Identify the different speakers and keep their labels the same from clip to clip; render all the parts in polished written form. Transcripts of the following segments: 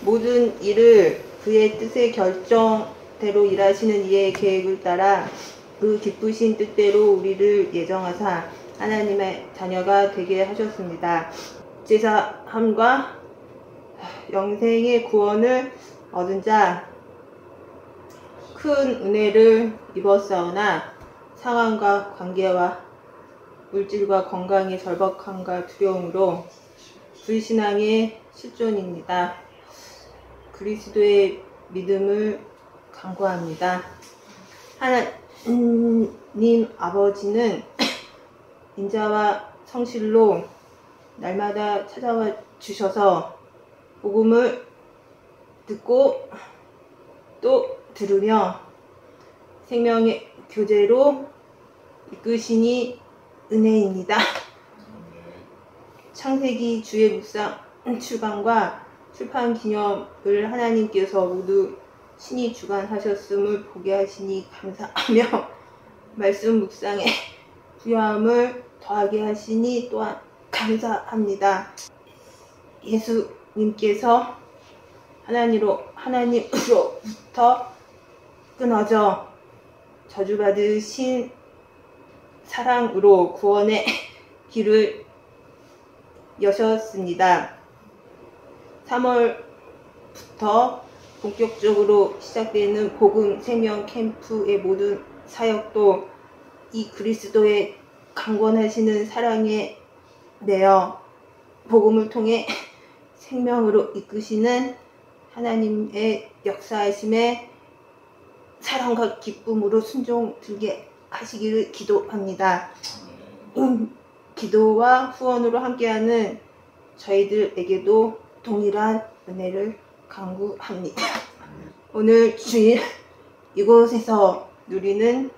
Speaker 1: 모든 일을 그의 뜻의 결정대로 일하시는 이의 계획을 따라 그 기쁘신 뜻대로 우리를 예정하사 하나님의 자녀가 되게 하셨습니다. 제사함과 영생의 구원을 얻은 자 큰 은혜를 입었사오나 상황과 관계와 물질과 건강의 절박함과 두려움으로 불신앙의 실존입니다. 그리스도의 믿음을 간구합니다. 하나님 아버지는 인자와 성실로 날마다 찾아와 주셔서 복음을 듣고 또 들으며 생명의 교제로 이끄시니 은혜입니다. 창세기 주의 묵상 출간과 출판 기념을 하나님께서 모두 친히 주관하셨음을 보게 하시니 감사하며 말씀 묵상에 부요함을 더하게 하시니 또한 감사합니다. 예수님께서 하나님으로부터 끊어져 저주받으신 사랑으로 구원의 길을 여셨습니다. 3월부터 본격적으로 시작되는 복음 생명 캠프의 모든 사역도 이 그리스도의 강권하시는 사랑에 매여 복음을 통해 생명으로 이끄시는 하나님의 역사하심에 사랑과 기쁨으로 순종들게 하시기를 기도합니다. 기도와 후원으로 함께하는 저희들에게도 동일한 은혜를 간구합니다. 오늘 주일 이곳에서 누리는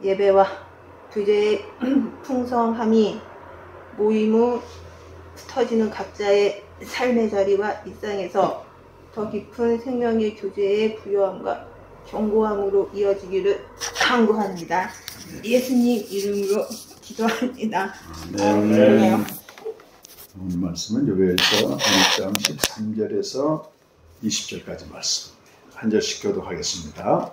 Speaker 1: 예배와 교제의 풍성함이 모임 후 흩어지는 각자의 삶의 자리와 일상에서 더 깊은 생명의 교제의 부요함과 견고함으로 이어지기를 간구합니다. 예수님 이름으로 기도합니다.
Speaker 2: 네. 오늘 말씀은 요엘서 1장 13절에서 20절까지 말씀. 한 절씩 교독하겠습니다.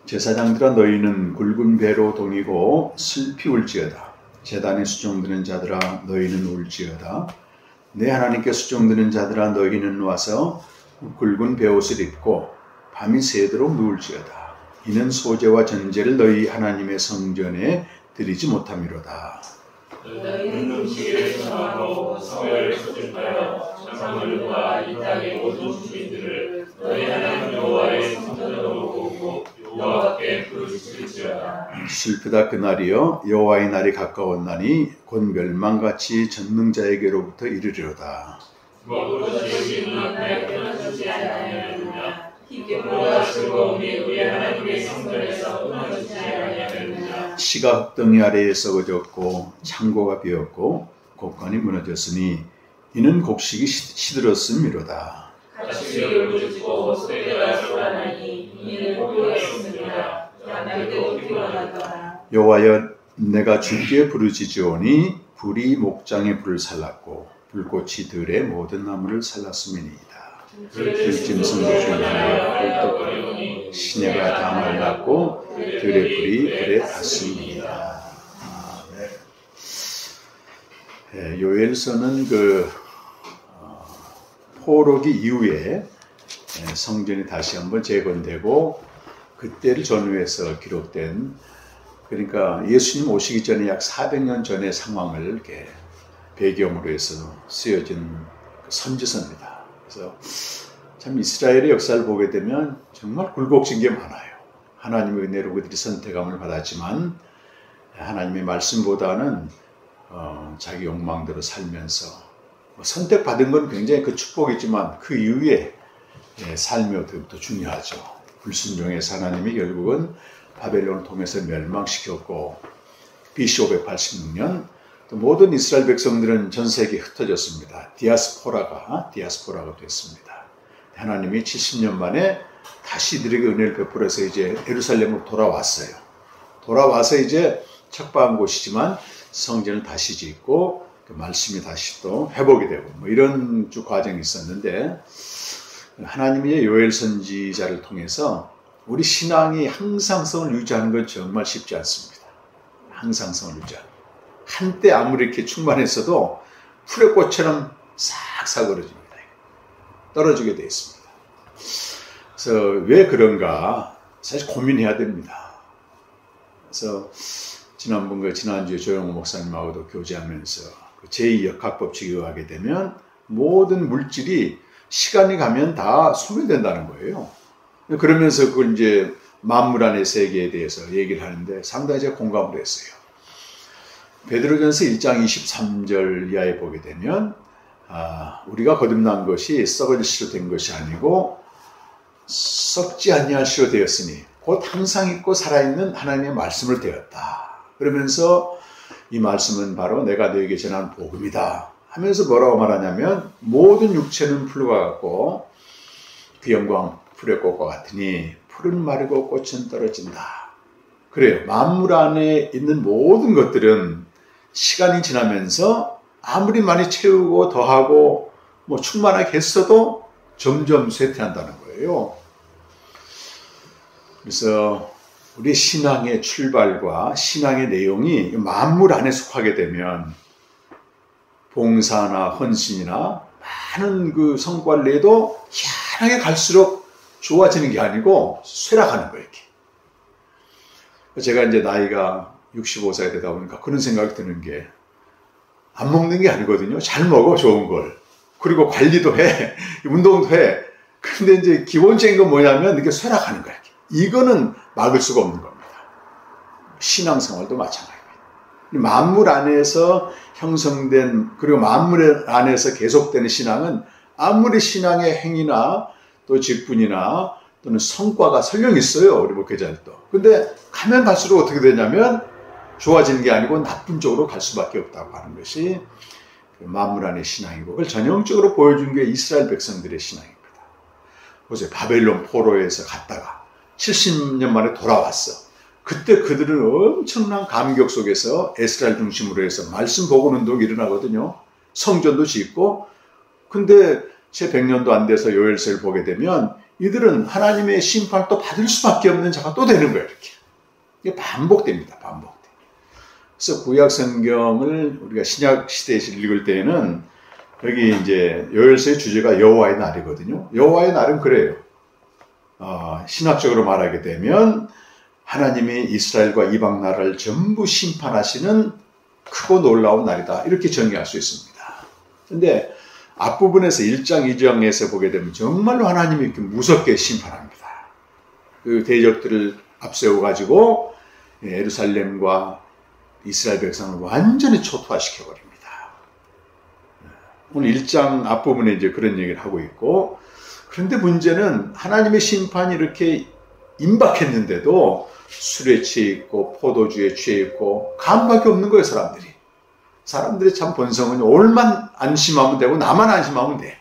Speaker 2: 제사장들아 너희는 굵은 배로 동이고 슬피 울지어다. 제단에 수종드는 자들아 너희는 울지어다. 내 하나님께 수종드는 자들아 너희는 와서 굵은 베옷을 입고 밤이 새도록 누울지어다. 이는 소제와 전제를 너희 하나님의 성전에 드리지 못함이로다.
Speaker 3: 너희는 음식을 정하고 성을 소집하여 장물과 이 땅의 모든 주민들을 너희 하나님 여호와의 성전으로 모으고 여호와께 부르짖을지어다.
Speaker 2: 슬프다 그날이여 여호와의 날이 가까웠나니 곧 멸망같이 전능자에게로부터 이르리로다.
Speaker 3: 먹고 즐기는 앞에 끊어지지 아니하느냐. 기쁨과 즐거움이 우리 하나님의 성전에서 끊어지지 아니하느냐.
Speaker 2: 시가 흙덩이 아래에 썩어졌고 창고가 비었고 곡간이 무너졌으니 이는 곡식이 시들었음이로다.
Speaker 3: 가축을 물고 소떼가 쏟아나니 이는 포도였습니다. 양들도 피곤하더라.
Speaker 2: 여호와여 내가 주께 부르짖으오니 불이 목장의 불을 살랐고 불꽃이 들의 모든 나무를 살랐음이니이다. 들짐승도 죽이며 시내가 다 말랐고 들의 불이 불에 탔습니다. 네. 요엘서는 포로기 이후에 성전이 다시 한번 재건되고 그때를 전후해서 기록된, 그러니까 예수님 오시기 전에 약 400년 전의 상황을 이렇게 배경으로 해서 쓰여진 선지서입니다. 그래서 참 이스라엘의 역사를 보게 되면 정말 굴곡진 게 많아요. 하나님의 은혜로 그들이 선택함을 받았지만 하나님의 말씀보다는 자기 욕망대로 살면서 선택받은 건 굉장히 그 축복이지만 그 이후에 삶이 어떻게 중요하죠. 불순종해서 하나님이 결국은 바벨론을 통해서 멸망시켰고 BC 586년 또 모든 이스라엘 백성들은 전 세계에 흩어졌습니다. 디아스포라가 됐습니다. 하나님이 70년 만에 다시 이들에게 은혜를 베풀어서 이제 예루살렘으로 돌아왔어요. 돌아와서 이제 척박한 곳이지만 성전을 다시 짓고 그 말씀이 다시 또 회복이 되고 뭐 이런 쭉 과정이 있었는데, 하나님의 요엘 선지자를 통해서 우리 신앙이 항상성을 유지하는 건 정말 쉽지 않습니다. 항상성을 유지하는. 한때 아무리 이렇게 충만했어도 풀의 꽃처럼 싹 사그러집니다. 떨어지게 되어 있습니다. 그래서 왜 그런가 사실 고민해야 됩니다. 그래서 지난주에 조영호 목사님하고도 교제하면서 제2역학법칙에 의하게 되면 모든 물질이 시간이 가면 다 소멸된다는 거예요. 그러면서 그걸 이제 만물 안의 세계에 대해서 얘기를 하는데 상당히 제가 공감을 했어요. 베드로전서 1장 23절 이하에 보게 되면 우리가 거듭난 것이 썩을 시로 된 것이 아니고 썩지 아니할 시로 되었으니 곧 항상 있고 살아있는 하나님의 말씀을 되었다. 그러면서 이 말씀은 바로 내가 너에게 전한 복음이다 하면서 뭐라고 말하냐면 모든 육체는 풀과 같고 그 영광 풀의 꽃과 같으니 풀은 마르고 꽃은 떨어진다. 그래요. 만물 안에 있는 모든 것들은 시간이 지나면서 아무리 많이 채우고 더하고 뭐 충만하게 했어도 점점 쇠퇴한다는 거예요. 그래서 우리 신앙의 출발과 신앙의 내용이 만물 안에 속하게 되면 봉사나 헌신이나 많은 그 성과를 내도 희한하게 갈수록 좋아지는 게 아니고 쇠락하는 거예요. 이렇게. 제가 이제 나이가 65세가 되다 보니까 그런 생각이 드는 게 안 먹는 게 아니거든요. 잘 먹어, 좋은 걸. 그리고 관리도 해. 운동도 해. 근데 이제 기본적인 건 뭐냐면 이게 쇠락하는 거예요. 이거는 막을 수가 없는 겁니다. 신앙생활도 마찬가지입니다. 만물 안에서 형성된 그리고 만물 안에서 계속되는 신앙은 아무리 신앙의 행위나 또 직분이나 또는 성과가 설령 있어요. 우리 목회자들도. 근데 가면 갈수록 어떻게 되냐면 좋아지는 게 아니고 나쁜 쪽으로 갈 수밖에 없다고 하는 것이 만물 안의 신앙이고 그걸 전형적으로 보여준 게 이스라엘 백성들의 신앙입니다. 보세요. 바벨론 포로에서 갔다가 70년 만에 돌아왔어. 그때 그들은 엄청난 감격 속에서 에스라엘 중심으로 해서 말씀 복음 운동이 일어나거든요. 성전도 짓고. 근데 채 100년도 안 돼서 요엘서를 보게 되면 이들은 하나님의 심판을 또 받을 수밖에 없는 자가 또 되는 거예요. 이렇게. 이게 반복됩니다. 반복돼. 그래서 구약 성경을 우리가 신약 시대에서 읽을 때에는 여기 이제 요엘서의 주제가 여호와의 날이거든요. 여호와의 날은 그래요. 신학적으로 말하게 되면 하나님이 이스라엘과 이방 나라를 전부 심판하시는 크고 놀라운 날이다. 이렇게 정의할 수 있습니다. 그런데 앞부분에서 1장, 2장에서 보게 되면 정말로 하나님이 이렇게 무섭게 심판합니다. 그 대적들을 앞세워가지고 예루살렘과 이스라엘 백성을 완전히 초토화시켜버립니다. 오늘 1장 앞부분에 이제 그런 얘기를 하고 있고, 그런데 문제는 하나님의 심판이 이렇게 임박했는데도 술에 취해 있고 포도주에 취해 있고 감각이 없는 거예요. 사람들이 참 본성은 올만 안심하면 되고 나만 안심하면 돼.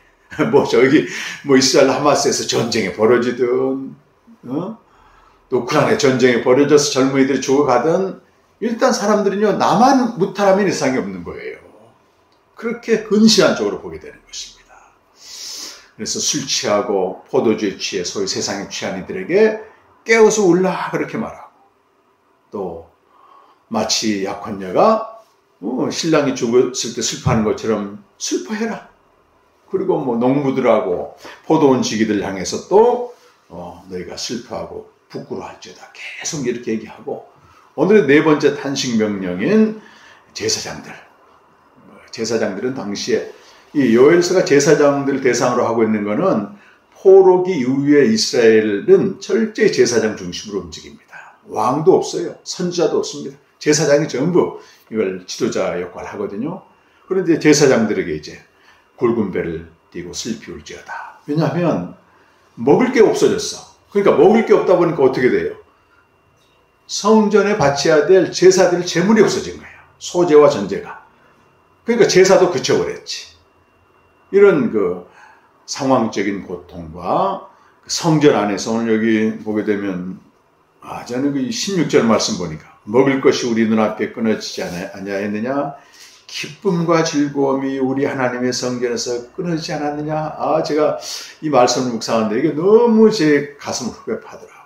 Speaker 2: 뭐 이스라엘 하마스에서 전쟁이 벌어지든 또 우크라이나에 전쟁이 벌어져서 젊은이들이 죽어가든 일단 사람들은요 나만 무탈하면 이상이 없는 거예요. 그렇게 근시한 쪽으로 보게 되는 것입니다. 그래서 술 취하고 포도주에 취해 소위 세상에 취한 이들에게 깨워서 울라 그렇게 말하고, 또 마치 약혼녀가 신랑이 죽었을 때 슬퍼하는 것처럼 슬퍼해라. 그리고 뭐 농부들하고 포도원 지기들 향해서 또 너희가 슬퍼하고 부끄러워할지어다 계속 이렇게 얘기하고, 오늘의 네 번째 탄식 명령인 제사장들은 당시에 이 요엘서가 제사장들 대상으로 하고 있는 것은 포로기 이후에 이스라엘은 철저히 제사장 중심으로 움직입니다. 왕도 없어요. 선지자도 없습니다. 제사장이 전부 이걸 지도자 역할을 하거든요. 그런데 제사장들에게 이제 굵은 배를 띠고 슬피 울지어다. 왜냐하면 먹을 게 없어졌어. 그러니까 먹을 게 없다 보니까 어떻게 돼요? 성전에 바쳐야 될 제사들 재물이 없어진 거예요. 소제와 전제가. 그러니까 제사도 그쳐버렸지. 이런 그 상황적인 고통과 성전 안에서 오늘 여기 보게 되면 저는 그 16절 말씀 보니까 먹을 것이 우리 눈앞에 끊어지지 않냐 했느냐, 기쁨과 즐거움이 우리 하나님의 성전에서 끊어지지 않았느냐. 제가 이 말씀을 묵상하는데 이게 너무 제 가슴을 흡입하더라고요.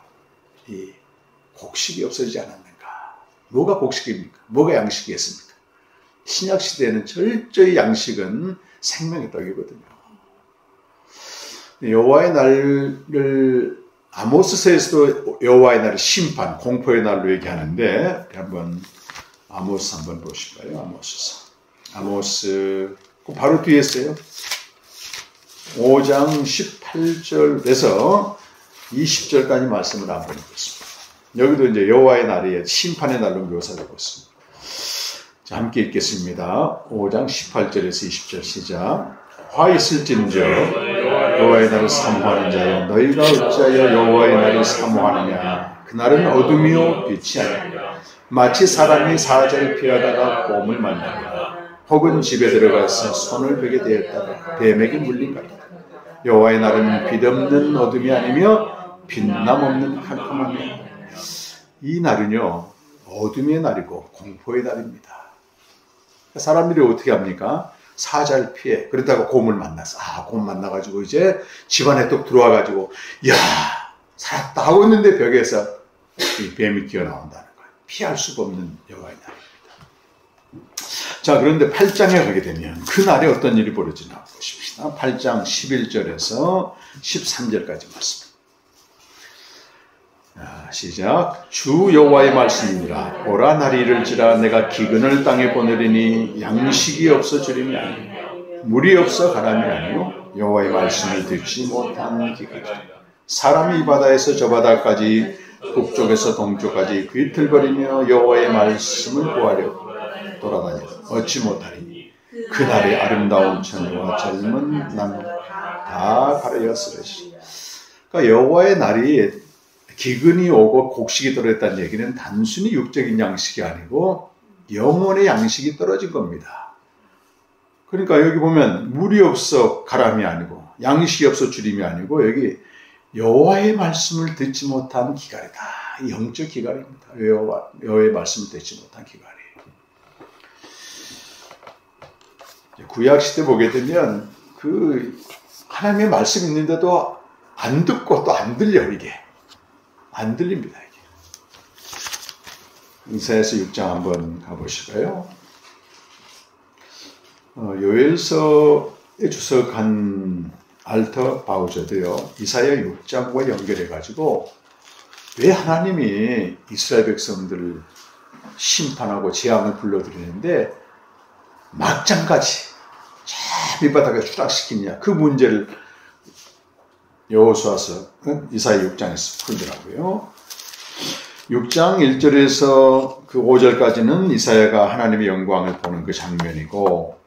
Speaker 2: 이 곡식이 없어지지 않았는가. 뭐가 곡식입니까? 뭐가 양식이겠습니까? 신약 시대에는 철저히 양식은 생명의 떡이거든요. 여호와의 날을 아모스서에서도 여호와의 날을 심판, 공포의 날로 얘기하는데 한번 아모스 한번 보실까요? 아모스 바로 뒤에 있어요. 5장 18절에서 20절까지 말씀을 한번 보겠습니다. 여기도 이제 여호와의 날이 심판의 날로 묘사되고 있습니다. 자, 함께 읽겠습니다. 5장 18절에서 20절 시작. 화 있을진저 여호와의 날을 사모하는 자여, 너희가 어찌하여 여호와의 날을 사모하느냐. 그날은 어둠이요 빛이 아니라 마치 사람이 사자를 피하다가 곰을 만나거나 혹은 집에 들어가서 손을 베게 되었다가 뱀에게 물린 같다. 여호와의 날은 빛없는 어둠이 아니며 빛남 없는 캄캄함이야. 이 날은요 어둠의 날이고 공포의 날입니다. 사람들이 어떻게 합니까? 사자를 피해. 그러다가 곰을 만났어. 곰 만나가지고 이제 집안에 또 들어와가지고 야 살았다 하고 있는데 벽에서 이 뱀이 뛰어나온다는 거예요. 피할 수가 없는 여호와의 날입니다. 자, 그런데 8장에 가게 되면 그 날에 어떤 일이 벌어지나 보십시다. 8장 11절에서 13절까지 말씀. 시작. 주 여호와의 말씀이니라. 오라 날이 이를지라 내가 기근을 땅에 보내리니 양식이 없어 주림이 아니요 물이 없어 가람이 아니요 여호와의 말씀을 듣지 못한 기근이라. 사람이 이 바다에서 저 바다까지 북쪽에서 동쪽까지 비틀거리며 여호와의 말씀을 구하려 돌아다녀 얻지 못하리니 그날의 아름다운 처녀와 젊은 나무 다 가려였으리시. 그러니까 여호와의 날이 기근이 오고 곡식이 떨어졌다는 얘기는 단순히 육적인 양식이 아니고 영혼의 양식이 떨어진 겁니다. 그러니까 여기 보면 물이 없어 가람이 아니고 양식이 없어 주림이 아니고 여기 여호와의 말씀을 듣지 못한 기갈이다. 영적 기갈입니다. 여호와의 말씀을 듣지 못한 기갈이에요. 구약 시대 보게 되면 그 하나님의 말씀 있는데도 안 듣고 또 안 들려. 이게 안 들립니다. 이게. 이사야서 6장 한번 가보실까요? 요엘서에 주석한 알터 바우저도요. 이사야 6장과 연결해가지고 왜 하나님이 이스라엘 백성들을 심판하고 재앙을 불러들이는데 막장까지 저 밑바닥에 추락시키냐. 그 문제를 여호수아서 이사야 6장에서 풀더라고요. 6장 1절에서 그 5절까지는 이사야가 하나님의 영광을 보는 그 장면이고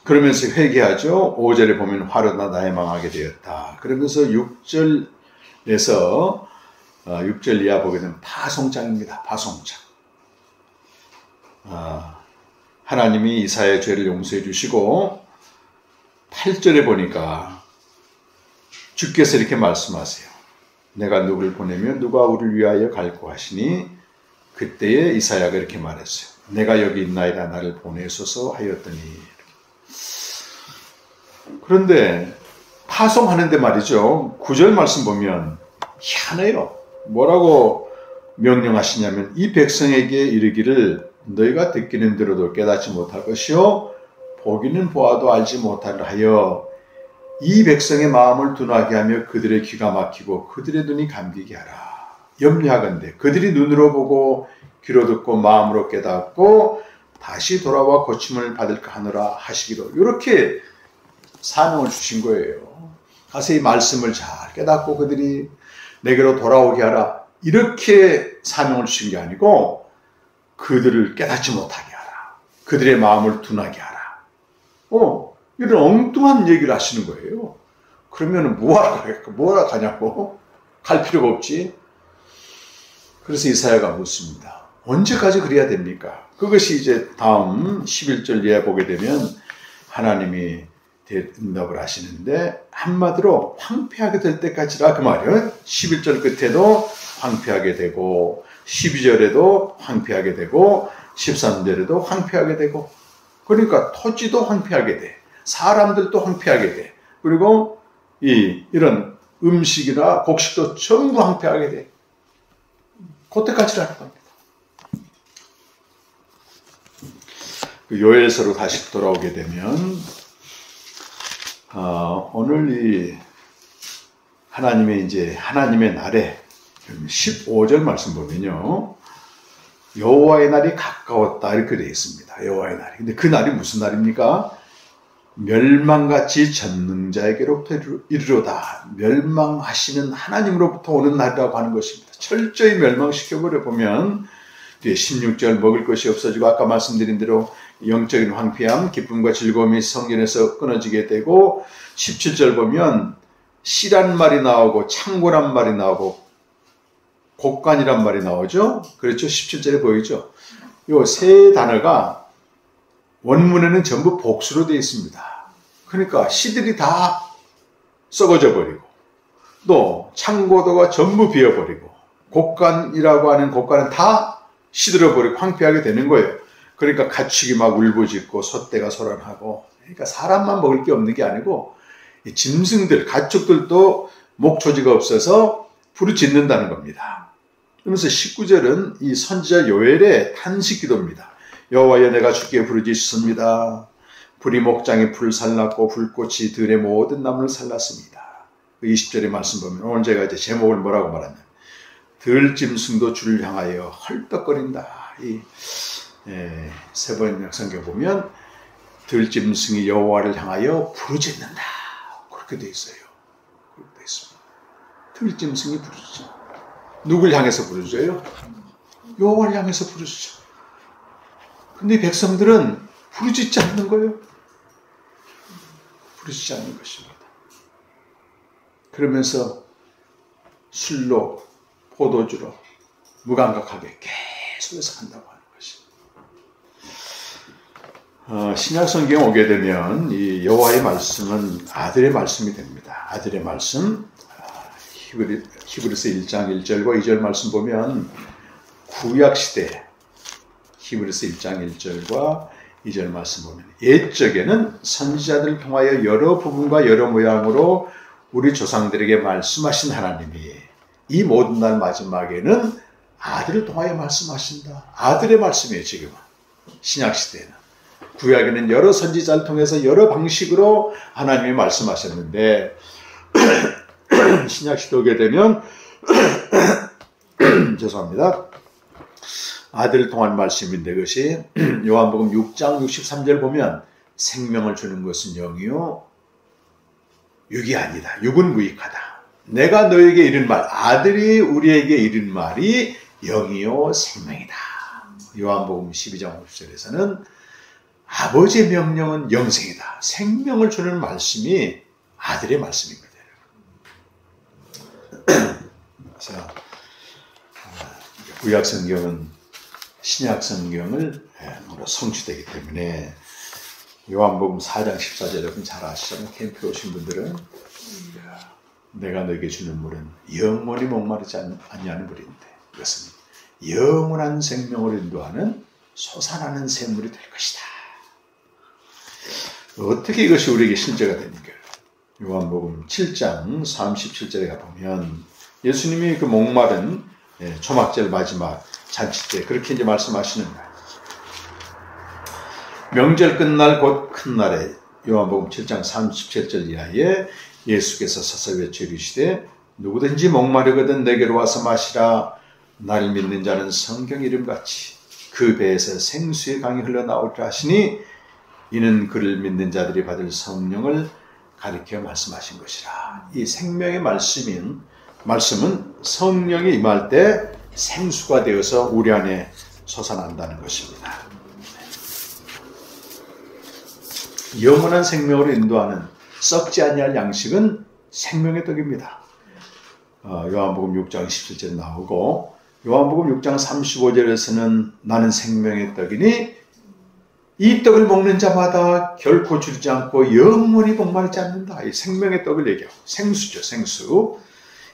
Speaker 2: 그러면서 회개하죠. 5절에 보면 화로다 나의 망하게 되었다. 그러면서 6절에서 6절 이하 보게 되면 파송장입니다. 파송장. 하나님이 이사야의 죄를 용서해 주시고 8절에 보니까 주께서 이렇게 말씀하세요. 내가 누구를 보내면 누가 우리를 위하여 갈고 하시니 그때에 이사야가 이렇게 말했어요. 내가 여기 있나이다 나를 보내소서 하였더니. 그런데 파송하는데 말이죠. 9절 말씀 보면 희한해요. 뭐라고 명령하시냐면 이 백성에게 이르기를 너희가 듣기는 들어도 깨닫지 못할 것이요 보기는 보아도 알지 못하려 하여 이 백성의 마음을 둔하게 하며 그들의 귀가 막히고 그들의 눈이 감기게 하라. 염려하건대 그들이 눈으로 보고 귀로 듣고 마음으로 깨닫고 다시 돌아와 고침을 받을까 하노라 하시기로. 이렇게 사명을 주신 거예요. 가서 이 말씀을 잘 깨닫고 그들이 내게로 돌아오게 하라. 이렇게 사명을 주신 게 아니고 그들을 깨닫지 못하게 하라. 그들의 마음을 둔하게 하라. 이런 엉뚱한 얘기를 하시는 거예요. 그러면 뭐하러 가냐고. 갈 필요가 없지. 그래서 이사야가 묻습니다. 언제까지 그래야 됩니까? 그것이 이제 다음 11절 이하에 보게 되면 하나님이 대답을 하시는데 한마디로 황폐하게 될 때까지라 그 말이에요. 11절 끝에도 황폐하게 되고 12절에도 황폐하게 되고 13절에도 황폐하게 되고 그러니까 토지도 황폐하게 돼. 사람들도 황폐하게 돼. 그리고 이런 음식이나 곡식도 전부 황폐하게 돼. 그때까지라는 겁니다. 그 요엘서로 다시 돌아오게 되면 오늘 하나님의 날에 15절 말씀 보면요, 여호와의 날이 가까웠다 이렇게 되어 있습니다. 여호와의 날이. 근데 그 날이 무슨 날입니까? 멸망같이 전능자에게로부터 이르로다. 멸망하시는 하나님으로부터 오는 날이라고 하는 것입니다. 철저히 멸망시켜버려 보면 뒤에 16절 먹을 것이 없어지고 아까 말씀드린 대로 영적인 황폐함, 기쁨과 즐거움이 성전에서 끊어지게 되고 17절 보면 씨란 말이 나오고 창고란 말이 나오고 곡간이란 말이 나오죠. 그렇죠. 17절에 보이죠. 이 세 단어가 원문에는 전부 복수로 되어 있습니다. 그러니까 씨들이 다 썩어져 버리고 또 창고도가 전부 비어버리고 곡간이라고 하는 곡간은 다 시들어 버리고 황폐하게 되는 거예요. 그러니까 가축이 막 울부짖고 소떼가 소란하고, 그러니까 사람만 먹을 게 없는 게 아니고 짐승들, 가축들도 목초지가 없어서 부르짖는다는 겁니다. 그러면서 19절은 이 선지자 요엘의 탄식 기도입니다. 여호와여, 내가 주께 부르짖습니다. 불이 목장에 불살랐고 불꽃이 들의 모든 나무를 살랐습니다. 20절의 말씀 보면 오늘 제가 이제 제목을 뭐라고 말하냐면 들짐승도 주를 향하여 헐떡거린다. 세번역 성경 보면 들짐승이 여호와를 향하여 부르짖는다. 그렇게 돼 있어요. 그렇게 돼 있습니다. 들짐승이 부르짖어. 누굴 향해서 부르짖어요? 여호와를 향해서 부르짖어. 근데 백성들은 부르짖지 않는 거예요. 부르짖지 않는 것입니다. 그러면서 술로 포도주로 무감각하게 계속해서 간다고 하는 것입니다. 신약 성경 오게 되면 이 여호와의 말씀은 아들의 말씀이 됩니다. 아들의 말씀. 히브리서 1장 1절과 2절 말씀 보면 구약 시대 히브리서 1장 1절과 2절 말씀 보면 옛적에는 선지자들을 통하여 여러 부분과 여러 모양으로 우리 조상들에게 말씀하신 하나님이 이 모든 날 마지막에는 아들을 통하여 말씀하신다. 아들의 말씀이에요. 지금은 신약 시대에는. 구약에는 여러 선지자를 통해서 여러 방식으로 하나님이 말씀하셨는데 신약 시대 오게 되면 죄송합니다. 아들을 통한 말씀인데 그것이 요한복음 6장 63절 보면 생명을 주는 것은 영이요 육이 아니다. 육은 무익하다. 내가 너에게 이른 말, 아들이 우리에게 이른 말이 영이요 생명이다. 요한복음 12장 50절에서는 아버지의 명령은 영생이다. 생명을 주는 말씀이 아들의 말씀입니다. 그래서 구약 성경은 신약 성경을 성취되기 때문에 요한복음 4장 14절 여러분 잘 아시잖아요. 캠프에 오신 분들은 내가 너에게 주는 물은 영원히 목마르지 않냐는 물인데 이것은 영원한 생명을 인도하는 솟아나는 샘물이 될 것이다. 어떻게 이것이 우리에게 실제가 됩니까? 요한복음 7장 37절에 가보면 예수님이 그 목마른 초막절 마지막 잔치 때 그렇게 이제 말씀하시는 거예요. 명절 끝날 곧 큰 날에 요한복음 7장 37절 이하에 예수께서 서서 외쳐 이르시되 누구든지 목마르거든 내게로 와서 마시라. 나를 믿는 자는 성경 이름같이 그 배에서 생수의 강이 흘러나오리라 하시니 이는 그를 믿는 자들이 받을 성령을 가리켜 말씀하신 것이라. 이 생명의 말씀은 성령이 임할 때 생수가 되어서 우리 안에 솟아난다는 것입니다. 영원한 생명으로 인도하는 썩지 아니할 양식은 생명의 떡입니다. 요한복음 6장 17절에 나오고 요한복음 6장 35절에서는 나는 생명의 떡이니 이 떡을 먹는 자마다 결코 줄지 않고 영원히 목마르지 않는다. 이 생명의 떡을 얘기하고 생수죠. 생수.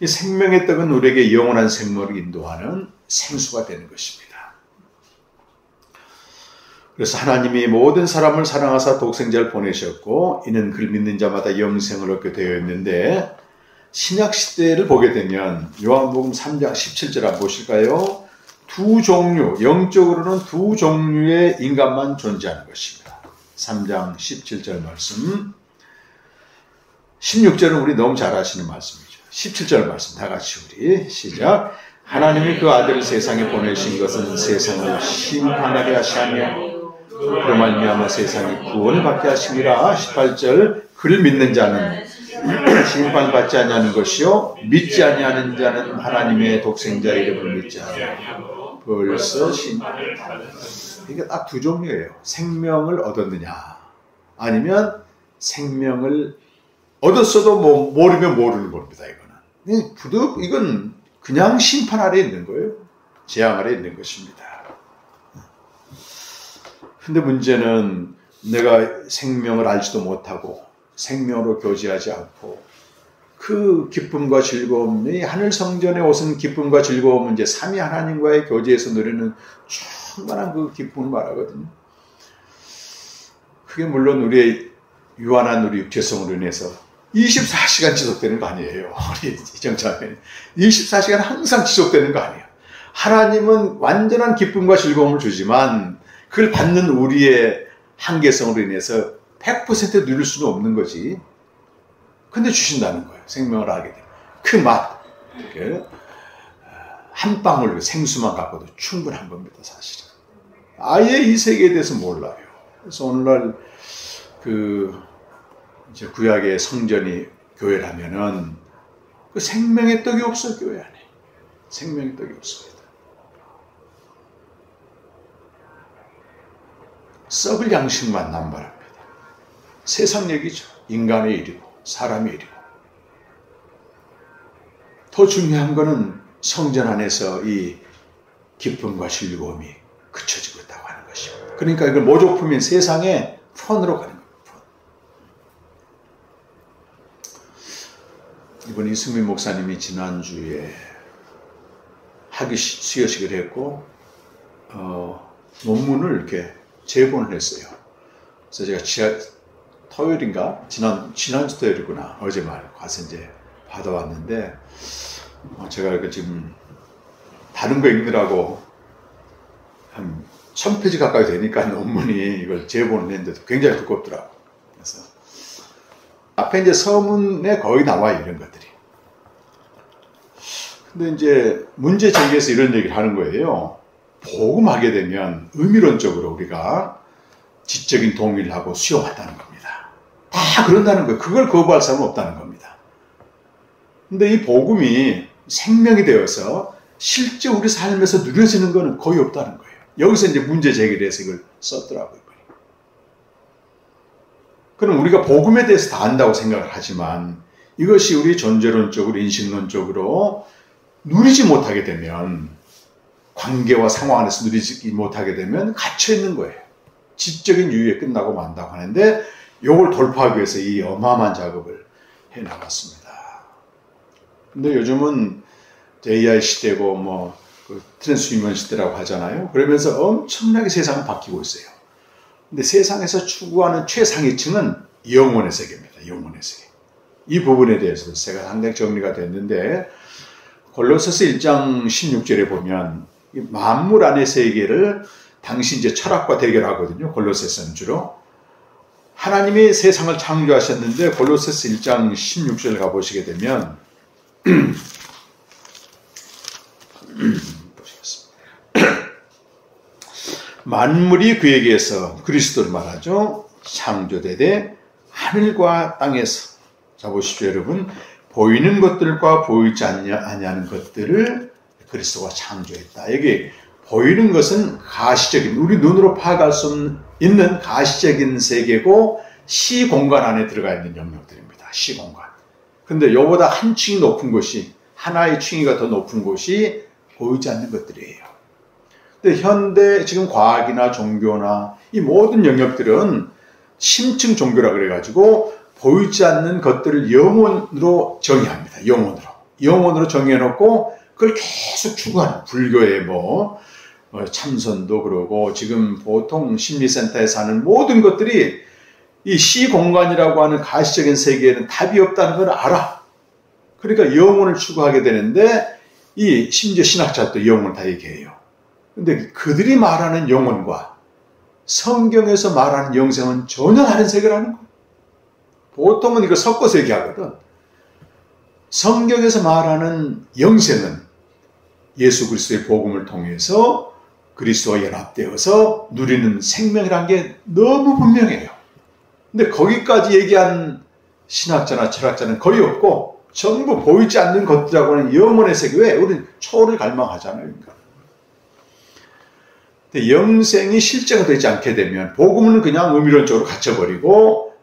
Speaker 2: 이 생명의 떡은 우리에게 영원한 생명을 인도하는 생수가 되는 것입니다. 그래서 하나님이 모든 사람을 사랑하사 독생자를 보내셨고 이는 그를 믿는 자마다 영생을 얻게 되어 있는데, 신약시대를 보게 되면 요한복음 3장 17절 한번 보실까요? 두 종류, 영적으로는 두 종류의 인간만 존재하는 것입니다. 3장 17절 말씀. 16절은 우리 너무 잘 아시는 말씀이죠. 17절 말씀 다 같이 우리 시작. 하나님이 그 아들을 세상에 보내신 것은 세상을 심판하게 하시며 그로 말미암아 세상이 구원을 받게 하심이라. 18절 그를 믿는 자는 심판받지 아니하는 것이요 믿지 아니하는 자는 하나님의 독생자 이름을 믿지 아니하고 벌써 심판을 받는. 이게 딱 두 종류예요. 생명을 얻었느냐, 아니면 생명을 얻었어도 뭐 모르면 모르는 겁니다. 이건 그냥 심판 아래 있는 거예요. 재앙 아래 있는 것입니다. 근데 문제는 내가 생명을 알지도 못하고 생명으로 교제하지 않고 그 기쁨과 즐거움이, 하늘 성전에 오신 기쁨과 즐거움은 이제 삼위 하나님과의 교제에서 누리는 충만한 그 기쁨을 말하거든요. 그게 물론 우리의 유한한 우리 육체성으로 인해서 24시간 지속되는 거 아니에요. 우리 이정자매는 24시간 항상 지속되는 거 아니에요. 하나님은 완전한 기쁨과 즐거움을 주지만 그걸 받는 우리의 한계성으로 인해서 100% 누릴 수는 없는 거지. 근데 주신다는 거예요. 생명을 알게 되면. 그 맛, 한 방울 생수만 갖고도 충분한 겁니다, 사실은. 아예 이 세계에 대해서 몰라요. 그래서 오늘날 이제 구약의 성전이 교회라면은 그 생명의 떡이 없어, 교회 안에. 생명의 떡이 없습니다. 썩을 양식만 남발합니다. 세상 얘기죠. 인간의 일이고 사람의 일이고. 더 중요한 거는 성전 안에서 이 기쁨과 즐거움이 그쳐지고 있다고 하는 것입니다. 그러니까 이걸 모조품인 세상의 폰으로 가는 겁니다. 이번 이승민 목사님이 지난주에 수여식을 했고 논문을 이렇게 제본을 했어요. 그래서 제가 토요일인가? 지난주 토요일이구나. 어제 가서 이제 받아왔는데, 제가 지금 다른 거 읽느라고 한 1000페이지 가까이 되니까 논문이 이걸 제본을 했는데도 굉장히 두껍더라고. 그래서 앞에 이제 서문에 거의 나와요, 이런 것들이. 근데 이제 문제 제기해서 이런 얘기를 하는 거예요. 복음하게 되면 의미론적으로 우리가 지적인 동의를 하고 수용한다는 겁니다. 다 그런다는 거예요. 그걸 거부할 사람은 없다는 겁니다. 근데 이 복음이 생명이 되어서 실제 우리 삶에서 누려지는 것은 거의 없다는 거예요. 여기서 이제 문제 제기를 해서 이걸 썼더라고요. 그럼 우리가 복음에 대해서 다 안다고 생각을 하지만 이것이 우리 존재론적으로, 인식론적으로 누리지 못하게 되면, 관계와 상황 안에서 누리지 못하게 되면 갇혀있는 거예요. 지적인 유의에 끝나고 만다고 하는데, 이걸 돌파하기 위해서 이 어마어마한 작업을 해나갔습니다. 근데 요즘은 AI 시대고 트랜스휴먼 시대라고 하잖아요. 그러면서 엄청나게 세상은 바뀌고 있어요. 근데 세상에서 추구하는 최상위층은 영혼의 세계입니다. 영혼의 세계. 이 부분에 대해서 제가 상당히 정리가 됐는데, 골로새서 1장 16절에 보면 이 만물 안의 세계를 당시 이제 철학과 대결하거든요. 골로새서는 주로. 하나님이 세상을 창조하셨는데 골로새서 1장 16절 가보시게 되면 만물이 그에게서, 그리스도를 말하죠, 창조되되 하늘과 땅에서. 자 보십시오 여러분. 보이는 것들과 보이지 아니하는 것들을 그리스도가 창조했다. 여기 보이는 것은 가시적인, 우리 눈으로 파악할 수 있는 가시적인 세계고 시공간 안에 들어가 있는 영역들입니다. 시공간. 근데 이보다 한 층이 높은 곳이, 하나의 층위가 더 높은 곳이 보이지 않는 것들이에요. 근데 현대 지금 과학이나 종교나 이 모든 영역들은 심층 종교라 그래가지고 보이지 않는 것들을 영혼으로 정의합니다. 영혼으로 정의해놓고 그걸 계속 추구하는, 불교의 참선도 그러고 지금 보통 심리센터에서 하는 모든 것들이 이 시공간이라고 하는 가시적인 세계에는 답이 없다는 걸 알아. 그러니까 영혼을 추구하게 되는데 이 심지어 신학자도 영혼을 다 얘기해요. 근데 그들이 말하는 영혼과 성경에서 말하는 영생은 전혀 다른 세계라는 거예요. 보통은 이거 섞어서 얘기하거든. 성경에서 말하는 영생은 예수 그리스도의 복음을 통해서 그리스도와 연합되어서 누리는 생명이라는 게 너무 분명해요. 근데 거기까지 얘기한 신학자나 철학자는 거의 없고 전부 보이지 않는 것들이라고 하는 영혼의 세계. 왜? 우리는 초월을 갈망하잖아요. 그러니까. 근데 영생이 실제가 되지 않게 되면 복음은 그냥 의미론적으로 갇혀버리고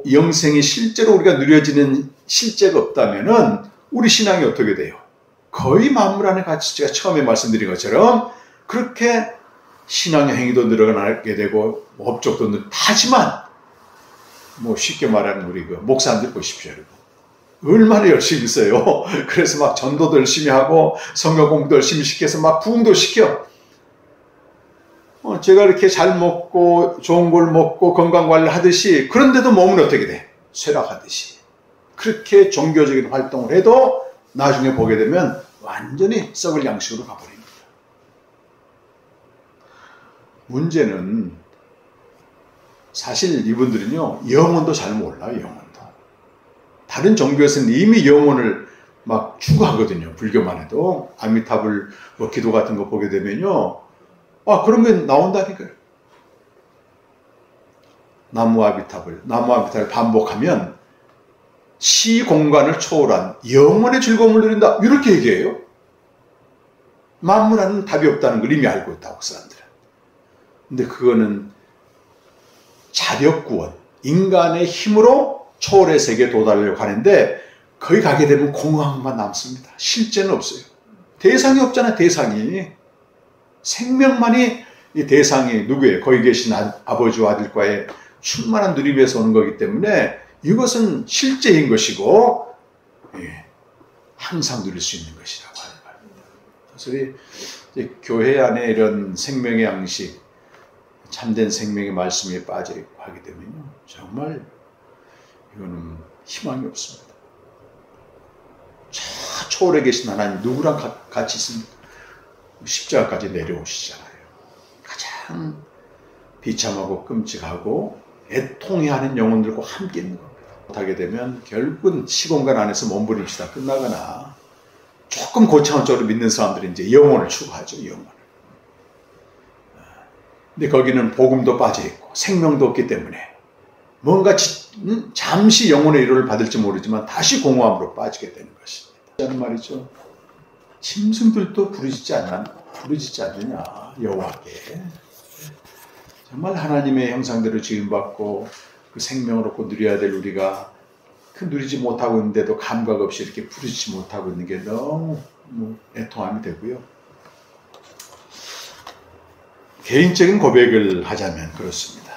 Speaker 2: 영생이 실제로 우리가 누려지는 실제가 없다면은 우리 신앙이 어떻게 돼요? 거의 만물 안에 같이 제가 처음에 말씀드린 것처럼 그렇게 신앙의 행위도 늘어나게 되고 업적도 하지만 쉽게 말하는 우리 그 목사님들 보십시오, 여러분. 얼마나 열심히 있어요. 그래서 막 전도도 열심히 하고 성경 공부도 열심히 시켜서 막 부흥도 시켜. 제가 이렇게 잘 먹고 좋은 걸 먹고 건강관리를 하듯이 그런데도 몸은 어떻게 돼? 쇠락하듯이. 그렇게 종교적인 활동을 해도 나중에 보게 되면 완전히 썩을 양식으로 가버립니다. 문제는 사실 이분들은요, 영혼도 잘 몰라요, 영혼도. 다른 종교에서는 이미 영혼을 막 추구하거든요. 불교만 해도. 아미타불 기도 같은 거 보게 되면요. 그런 게 나온다니까요. 나무 아미타불 반복하면 시공간을 초월한 영혼의 즐거움을 누린다. 이렇게 얘기해요. 만물하는 답이 없다는 걸 이미 알고 있다고, 그 사람들은. 근데 그거는 자력구원, 인간의 힘으로 초월의 세계에 도달하려고 하는데 거기 가게 되면 공허함만 남습니다. 실제는 없어요. 대상이 없잖아요. 대상이. 생명만이 이 대상이 누구예요? 거기 계신 아버지와 아들과의 충만한 누림에서 오는 거기 때문에 이것은 실제인 것이고 항상 누릴 수 있는 것이라고 하는 말입니다. 그래서 이제 교회 안에 이런 생명의 양식, 참된 생명의 말씀에 빠져 있고 하게 되면요, 정말 이거는 희망이 없습니다. 저 초월에 계신 하나님 누구랑 같이 있습니까? 십자가까지 내려오시잖아요. 가장 비참하고 끔찍하고 애통해하는 영혼들과 함께 있는 겁니다. 못하게 되면 결국은 시공간 안에서 몸부림치다 끝나거나 조금 고차원적으로 믿는 사람들이 이제 영혼을 추구하죠. 영혼을. 근데 거기는 복음도 빠져있고 생명도 없기 때문에 뭔가 잠시 영혼의 위로를 받을지 모르지만 다시 공허함으로 빠지게 되는 것입니다. 하는 말이죠. 짐승들도 부르짖지 않느냐 여호와께. 정말 하나님의 형상대로 지음받고 그 생명을 얻고 누려야 될 우리가 그 누리지 못하고 있는데도 감각 없이 이렇게 부르짖지 못하고 있는 게 너무 애통함이 되고요. 개인적인 고백을 하자면 그렇습니다.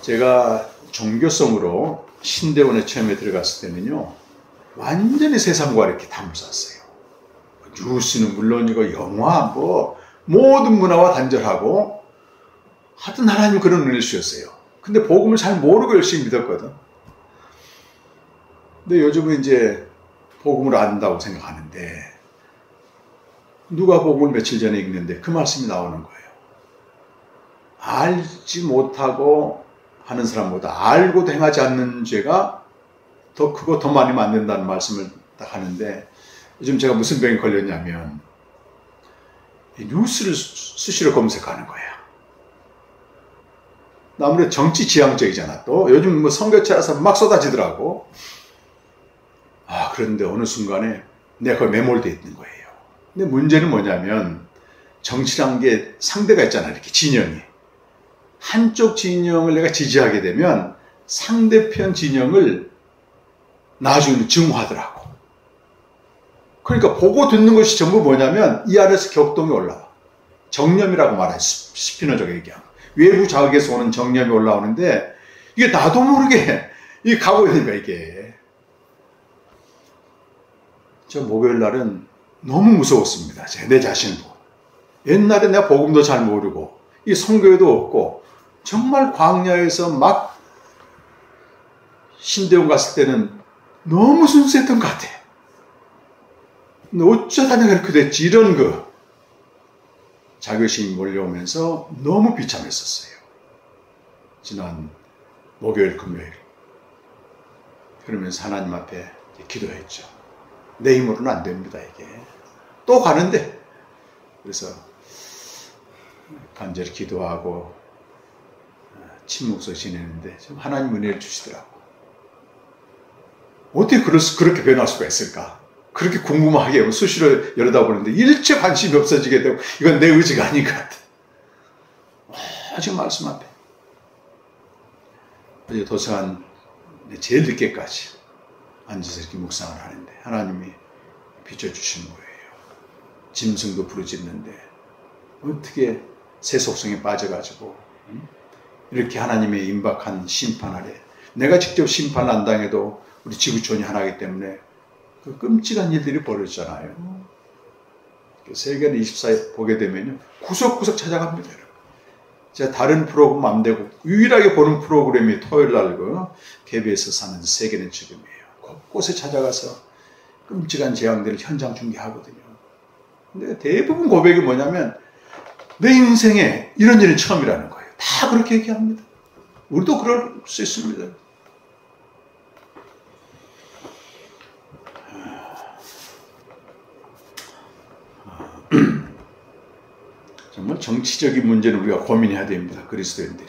Speaker 2: 제가 종교성으로 신대원에 처음에 들어갔을 때는요, 완전히 세상과 이렇게 담을 쌌어요. 뉴스는 물론이고 영화 모든 문화와 단절하고 하여튼 하나님 그런 은혜를 주셨어요. 근데 복음을 잘 모르고 열심히 믿었거든. 근데 요즘은 이제 복음을 안다고 생각하는데 누가 복음을 며칠 전에 읽는데 그 말씀이 나오는 거예요. 알지 못하고 하는 사람보다 알고도 행하지 않는 죄가 더 크고 더 많이 만든다는 말씀을 딱 하는데, 요즘 제가 무슨 병에 걸렸냐면 뉴스를 수시로 검색하는 거예요. 아무래도 정치 지향적이잖아. 또 요즘 선거철이라서 막 쏟아지더라고. 그런데 어느 순간에 내가 거의 매몰되어 있는 거예요. 근데 문제는 뭐냐면 정치란 게 상대가 있잖아. 이렇게 진영이. 한쪽 진영을 내가 지지하게 되면 상대편 진영을 나중에 증오하더라고. 그러니까 보고 듣는 것이 전부 뭐냐면 이 안에서 격동이 올라와. 정념이라고 말해. 스피너적으로 얘기하면. 외부 자극에서 오는 정념이 올라오는데 이게 나도 모르게 이게 가고 있는 거야, 이게. 저 목요일 날은 너무 무서웠습니다. 내 자신을 보고. 옛날에 내가 복음도 잘 모르고 이 선교에도 없고 정말 광야에서 막 신대원 갔을 때는 너무 순수했던 것 같아. 어쩌다 내가 이렇게 됐지? 이런 자격심이 몰려오면서 너무 비참했었어요. 지난 목요일, 금요일. 그러면서 하나님 앞에 기도했죠. 내 힘으로는 안 됩니다, 이게. 또 가는데. 그래서 간절히 기도하고 침묵서 지내는데 하나님 은혜를 주시더라고. 어떻게 그렇게 변할 수가 있을까? 그렇게 궁금하게 수시로 열어다보는데 일체 관심이 없어지게 되고 이건 내 의지가 아닌 것 같아. 지금 말씀 앞에. 어제 도서관 제일 늦게까지 앉아서 이렇게 묵상을 하는데 하나님이 비춰주신 거예요. 짐승도 부르짖는데 어떻게 새 속성에 빠져가지고 이렇게 하나님의 임박한 심판 아래 내가 직접 심판 안 당해도 우리 지구촌이 하나이기 때문에 그 끔찍한 일들이 벌어졌잖아요. 세계는 24일 보게 되면요 구석구석 찾아갑니다. 제가 다른 프로그램 안 되고 유일하게 보는 프로그램이 토요일 날 KBS 사는 세계는 지금이에요. 곳곳에 찾아가서 끔찍한 재앙들을 현장 중계하거든요. 근데 대부분 고백이 뭐냐면 내 인생에 이런 일은 처음이라는 거예요. 다 그렇게 얘기합니다. 우리도 그럴 수 있습니다. 정말 정치적인 문제는 우리가 고민해야 됩니다. 그리스도인들이.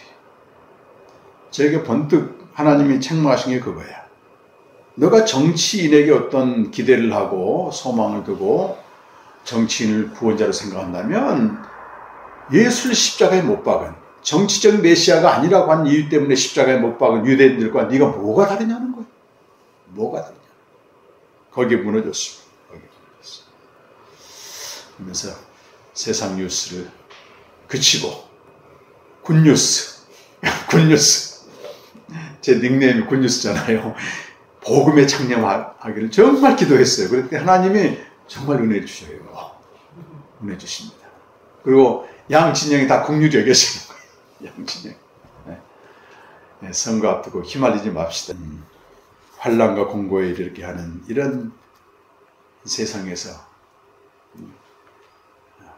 Speaker 2: 저에게 번뜩 하나님이 책망하신 게 그거야. 너가 정치인에게 어떤 기대를 하고 소망을 두고 정치인을 구원자로 생각한다면 예수를 십자가에 못 박은 정치적 메시아가 아니라고 한 이유 때문에 십자가에 못 박은 유대인들과 네가 뭐가 다르냐는 거야. 뭐가 다르냐. 거기에 무너졌습니다. 거기에 무너졌어. 그러면서 세상 뉴스를 그치고 굿뉴스 굿뉴스 제 닉네임이 굿뉴스잖아요. 복음에 창념하기를 정말 기도했어요. 그랬더니 하나님이 정말 은혜 주셔요. 은혜 주십니다. 그리고 양 진영이 다 긍휼히 여겨지는 거예요. 양 진영. 네, 선거 앞두고 휘말리지 맙시다. 환난과 공고에 이르게 하는 이런 세상에서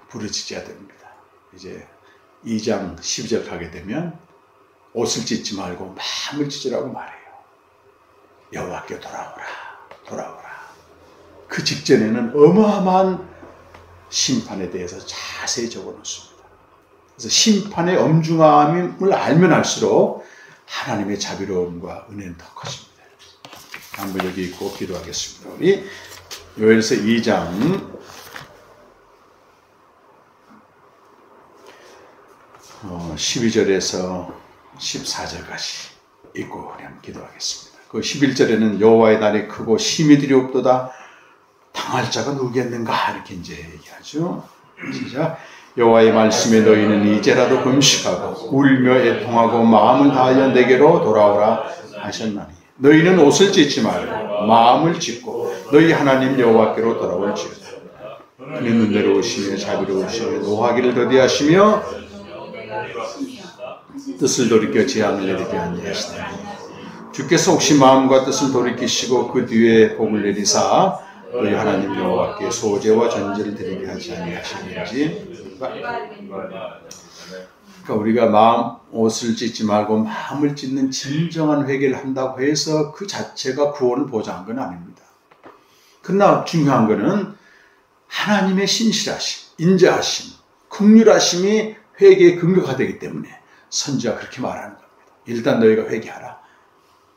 Speaker 2: 부르짖어야 됩니다. 이제 2장 12절 가게 되면 옷을 찢지 말고 마음을 찢으라고 말해요. 여호와께 돌아오라. 돌아오라. 그 직전에는 어마어마한 심판에 대해서 자세히 적어놓습니다. 그래서 심판의 엄중함을 알면 알수록 하나님의 자비로움과 은혜는 더 커집니다. 한번 여기 있고 기도하겠습니다. 우리 요엘서 2장 12절에서 14절까지 읽고 그냥 기도하겠습니다. 그 11절에는 여호와의 날이 크고 심히들이 없도다. 당할 자가 누구겠는가 이렇게 이제 얘기하죠. 시작. 여호와의 말씀에 너희는 이제라도 금식하고 울며 애통하고 마음을 다하여 내게로 돌아오라 하셨나니 너희는 옷을 찢지 말고 마음을 찢고 너희 하나님 여호와께로 돌아올지어다. 그는 은혜로우시며 자비로우시며 노하기를 더디하시며 뜻을 돌이켜 재앙을 내리게 아니하시나니 주께서 혹시 마음과 뜻을 돌이키시고 그 뒤에 복을 내리사 너희 하나님 여호와께 소제와 전제를 드리게 하지 아니하시는지. 그러니까 우리가 옷을 찢지 말고 마음을 찢는 진정한 회개를 한다고 해서 그 자체가 구원을 보장한 건 아닙니다. 그러나 중요한 것은 하나님의 신실하심, 인자하심, 긍휼하심이 회개의 근거가 되기 때문에 선지자가 그렇게 말하는 겁니다. 일단 너희가 회개하라.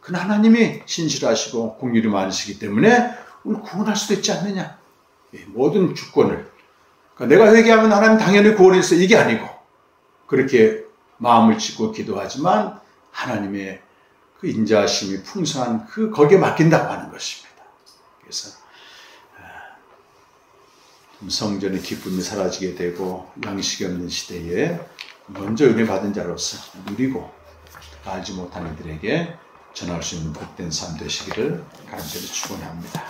Speaker 2: 그건 하나님이 신실하시고 긍휼이 많으시기 때문에 우리 구원할 수도 있지 않느냐. 모든 주권을. 그러니까 내가 회개하면 하나님 당연히 구원했어. 이게 아니고 그렇게 마음을 찢고 기도하지만 하나님의 그 인자하심이 풍성한 거기에 맡긴다고 하는 것입니다. 그래서 성전의 기쁨이 사라지게 되고 양식이 없는 시대에 먼저 은혜 받은 자로서 누리고 알지 못하는 이들에게 전할 수 있는 복된 삶 되시기를 간절히 축원합니다.